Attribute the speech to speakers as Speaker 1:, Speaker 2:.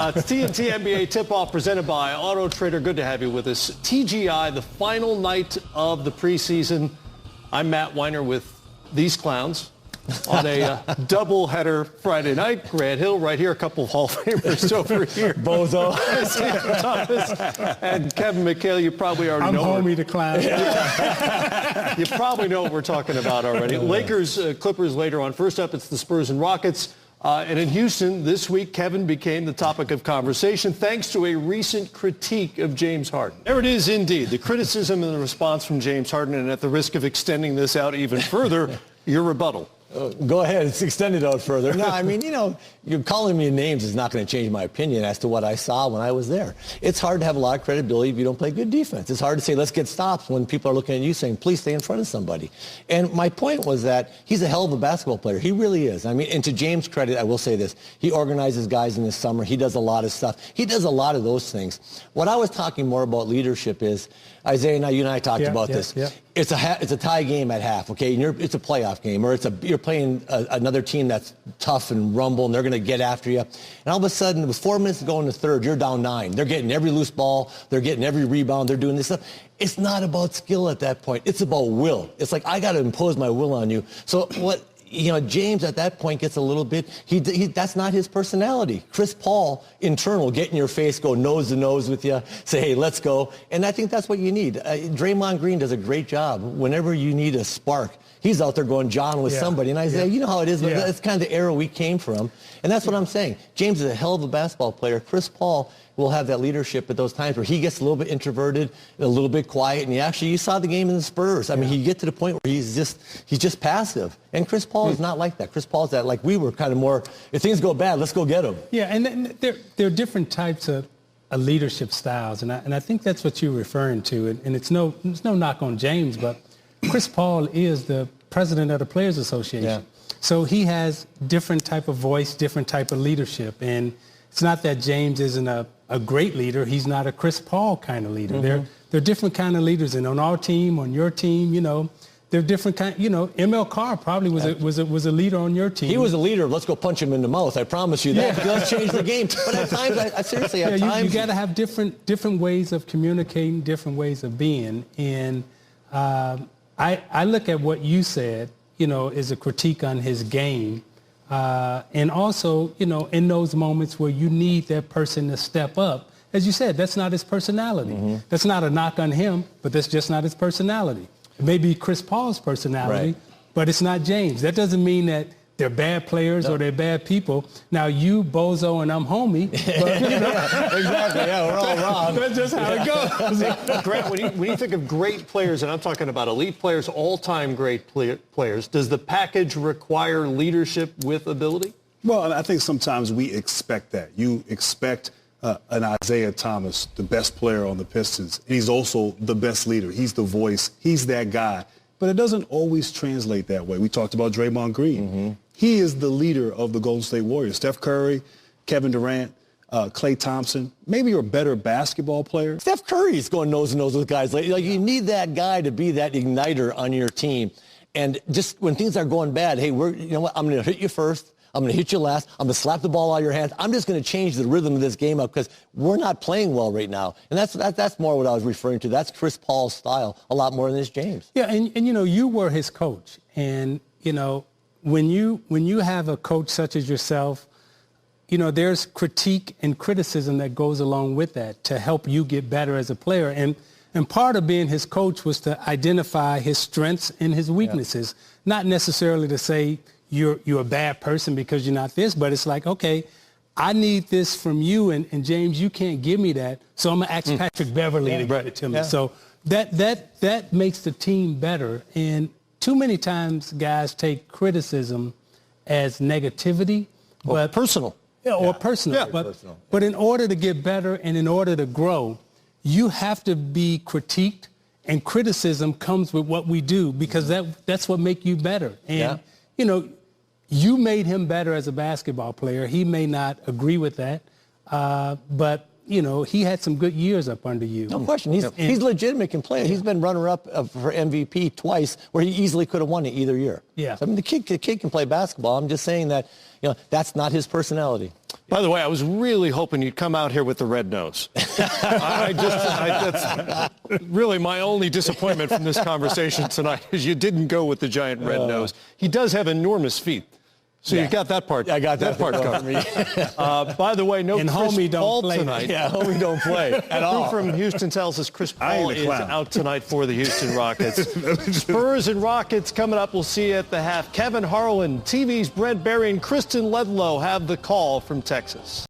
Speaker 1: It's TNT NBA tip-off presented by Autotrader. Good to have you with us. TGI, the final night of the preseason. I'm Matt Weiner with these clowns on a double-header Friday night. Grant Hill right here, a couple of Hall of Famers over here.
Speaker 2: Bozo.
Speaker 1: Thomas and Kevin McHale. You probably already know.
Speaker 3: I'm Homie the Clown.
Speaker 1: You probably know what we're talking about already. Lakers, Clippers later on. First up, it's the Spurs and Rockets. And in Houston this week, Kevin became the topic of conversation thanks to a recent critique of James Harden. There it is indeed, the criticism and the response from James Harden, and at the risk of extending this out even further, your rebuttal.
Speaker 2: Go ahead. It's extended out further. No, I mean, you're calling me names is not going to change my opinion as to what I saw when I was there. It's hard to have a lot of credibility if you don't play good defense. It's hard to say, let's get stops when people are looking at you saying, please stay in front of somebody. And my point was that he's a hell of a basketball player. He really is. I mean, and to James' credit, I will say this. He organizes guys in the summer. He does a lot of stuff. He does a lot of those things. What I was talking more about leadership is, Isiah, now you and I talked about this. Yeah. It's a tie game at half, okay? And it's a playoff game, or you're playing another team that's tough and rumble, and they're going to get after you. And all of a sudden, with 4 minutes to go in the third, you're down 9. They're getting every loose ball. They're getting every rebound. They're doing this stuff. It's not about skill at that point. It's about will. It's like, I got to impose my will on you. So James at that point gets a little bit, that's not his personality. Chris Paul, internal, get in your face, go nose to nose with you, say, hey, let's go. And I think that's what you need. Draymond Green does a great job. Whenever you need a spark, he's out there going John with somebody. And Isiah, you know how it is, but that's kind of the era we came from. And that's what I'm saying. James is a hell of a basketball player. Chris Paul will have that leadership at those times where he gets a little bit introverted, a little bit quiet, and you saw the game in the Spurs. I mean, he get to the point where he's just passive. And Chris Paul is not like that. Chris Paul's that, like we were kind of more, if things go bad, let's go get them.
Speaker 3: Yeah, and there are different types of leadership styles, and I think that's what you're referring to. And it's no knock on James, but Chris Paul is the president of the Players Association. Yeah. So he has different type of voice, different type of leadership. And it's not that James isn't a great leader. He's not a Chris Paul kind of leader. Mm-hmm. They're different kind of leaders. And on our team, on your team, they're different kind. ML Carr probably was a leader on your team.
Speaker 2: He was a leader. Let's go punch him in the mouth. I promise you that. Let's change the game. But at times, I seriously, at times,
Speaker 3: you got to have different ways of communicating, different ways of being. And I look at what you said, as a critique on his game. And also, in those moments where you need that person to step up, as you said, that's not his personality. Mm-hmm. That's not a knock on him, but that's just not his personality. It may be Chris Paul's personality, but it's not James. That doesn't mean that they're bad players or they're bad people. Now, you, Bozo, and I'm Homie. But,
Speaker 2: exactly, we're all wrong.
Speaker 3: That's just how it goes.
Speaker 1: Grant, when you think of great players, and I'm talking about elite players, all-time great players, does the package require leadership with ability?
Speaker 4: Well, I think sometimes we expect that. You expect an Isiah Thomas, the best player on the Pistons, and he's also the best leader. He's the voice. He's that guy. But it doesn't always translate that way. We talked about Draymond Green. Mm-hmm. He is the leader of the Golden State Warriors. Steph Curry, Kevin Durant, Klay Thompson. Maybe you're a better basketball player.
Speaker 2: Steph Curry's going nose to nose with guys. Like you need that guy to be that igniter on your team. And just when things are going bad, hey, you know what? I'm going to hit you first. I'm going to hit you last. I'm going to slap the ball out of your hands. I'm just going to change the rhythm of this game up because we're not playing well right now. And that's more what I was referring to. That's Chris Paul's style a lot more than this James.
Speaker 3: Yeah, and you were his coach. And, when you have a coach such as yourself, there's critique and criticism that goes along with that to help you get better as a player. And part of being his coach was to identify his strengths and his weaknesses, not necessarily to say, you're a bad person because you're not this, but it's like, okay, I need this from you, and James, you can't give me that, so I'm going to ask Patrick Beverly to give it to me. Yeah. So that makes the team better. And too many times guys take criticism as negativity.
Speaker 1: Or personal.
Speaker 3: Yeah, or personal. Yeah. But in order to get better and in order to grow, you have to be critiqued, and criticism comes with what we do because that's what makes you better. And, you made him better as a basketball player. He may not agree with that, but he had some good years up under you.
Speaker 2: No question. He's legitimate and play. He's been runner-up for MVP twice, where he easily could have won it either year.
Speaker 3: Yeah.
Speaker 2: So, I mean, the kid can play basketball. I'm just saying that, that's not his personality.
Speaker 1: By the way, I was really hoping you'd come out here with the red nose. That's really my only disappointment from this conversation tonight is you didn't go with the giant red nose. He does have enormous feet. So you got that part.
Speaker 2: I got that
Speaker 1: part covered. By the way, no
Speaker 3: and
Speaker 1: Chris
Speaker 3: homie don't
Speaker 1: Paul
Speaker 3: play
Speaker 1: tonight.
Speaker 2: Yeah, homie don't play at all.
Speaker 1: Crew from Houston tells us Chris Paul is out tonight for the Houston Rockets. Spurs and Rockets coming up. We'll see you at the half. Kevin Harlan, TV's Brent Berry, and Kristen Ledlow have the call from Texas.